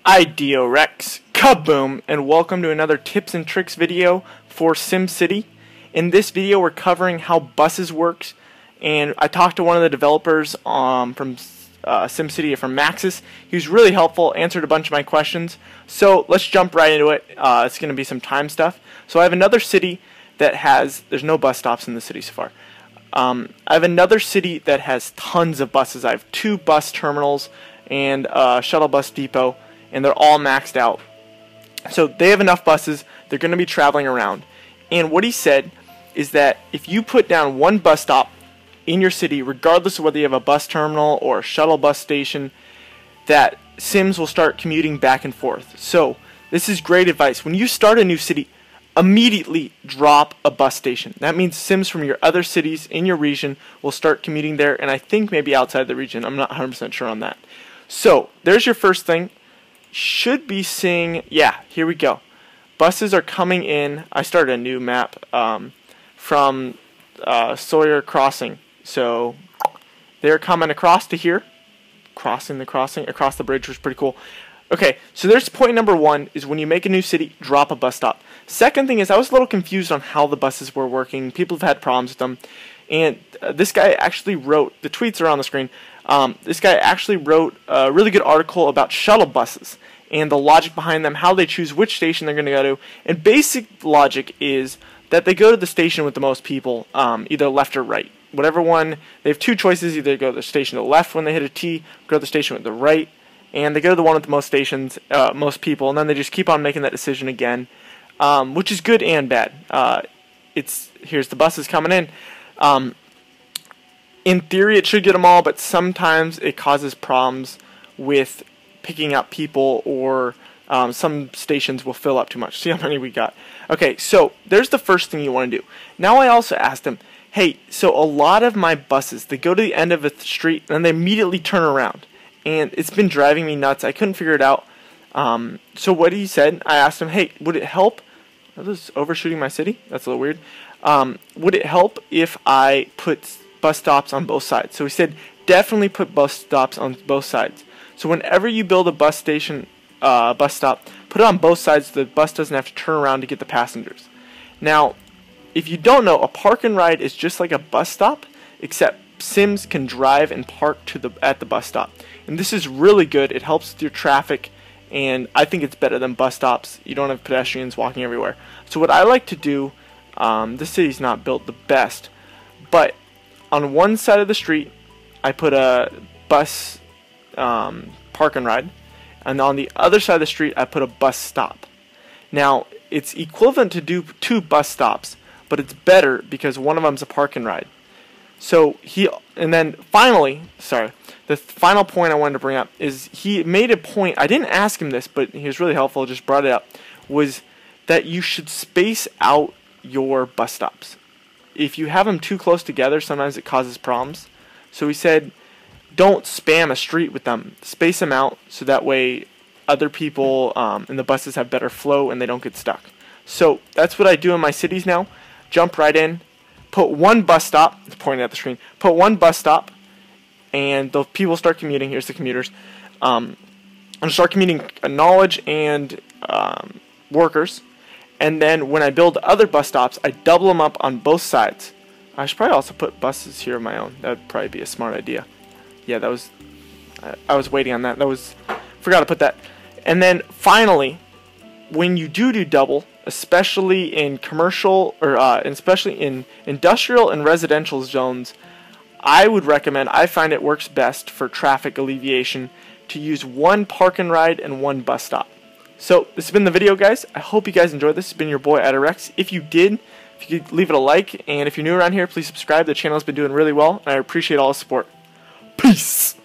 Ideo Rex, kaboom, and welcome to another tips and tricks video for SimCity. In this video we're covering how buses work, and I talked to one of the developers from SimCity from Maxis. He was really helpful, answered a bunch of my questions, so let's jump right into it. It's going to be some time stuff. So I have another city that there's no bus stops in the city so far. I have another city that has tons of buses. I have 2 bus terminals and a shuttle bus depot, and they're all maxed out. So they have enough buses, they're going to be traveling around. And what he said is that if you put down one bus stop in your city, regardless of whether you have a bus terminal or a shuttle bus station, that Sims will start commuting back and forth. So this is great advice. When you start a new city, immediately drop a bus station. That means Sims from your other cities in your region will start commuting there, and I think maybe outside the region. I'm not 100% sure on that. So there's your first thing. Should be seeing, yeah, here we go. Buses are coming in. I started a new map from Sawyer Crossing. So they're coming across to here, crossing across the bridge, which is pretty cool. Okay, so there's point number 1 is when you make a new city, drop a bus stop. Second thing is I was a little confused on how the buses were working. People have had problems with them. And this guy actually wrote, the tweets are on the screen, this guy actually wrote a really good article about shuttle buses and the logic behind them, how they choose which station they're going to go to. And basic logic is that they go to the station with the most people, either left or right. Whatever one, they have 2 choices, either go to the station to the left when they hit a T, go to the station with the right, and they go to the one with the most stations, most people, and then they just keep on making that decision again, which is good and bad. Here's the buses coming in. In theory, it should get them all, but sometimes it causes problems with picking up people, or some stations will fill up too much. See how many we got. Okay, so there's the first thing you want to do. Now I also asked him, hey, so a lot of my buses, they go to the end of a street and then they immediately turn around. And it's been driving me nuts. I couldn't figure it out. So what he said, I asked him, hey, would it help? Are those overshooting my city? That's a little weird. Would it help if I put bus stops on both sides? So he said, definitely put bus stops on both sides. So whenever you build a bus station, bus stop, put it on both sides so the bus doesn't have to turn around to get the passengers. Now, if you don't know, a park and ride is just like a bus stop, except Sims can drive and park at the bus stop. And this is really good. It helps with your traffic, and I think it's better than bus stops. You don't have pedestrians walking everywhere. So what I like to do, this city's not built the best, but on one side of the street, I put a bus park and ride, and on the other side of the street, I put a bus stop. Now, it's equivalent to do 2 bus stops, but it's better because one of them's a park and ride. So and then finally, the final point I wanted to bring up is he made a point, I didn't ask him this, but he was really helpful, just brought it up, was that you should space out your bus stops. If you have them too close together, sometimes it causes problems. So he said, don't spam a street with them. Space them out so that way other people and the buses have better flow and they don't get stuck. So that's what I do in my cities now. Jump right in. Put one bus stop, pointing at the screen, put one bus stop, and the people start commuting. Here's the commuters. I'm going to start commuting knowledge and workers, and then when I build other bus stops, I double them up on both sides. I should probably also put buses here of my own. That would probably be a smart idea. Yeah, that was, I was waiting on that. Forgot to put that. And then finally, when you do double, especially in commercial or especially in industrial and residential zones, I would recommend, I find it works best for traffic alleviation, to use 1 park and ride and 1 bus stop. So this has been the video, guys. I hope you guys enjoyed this. It's been your boy Ideo Rex. If you did, if you could leave it a like, and if you're new around here, please subscribe. The channel has been doing really well, and I appreciate all the support. Peace!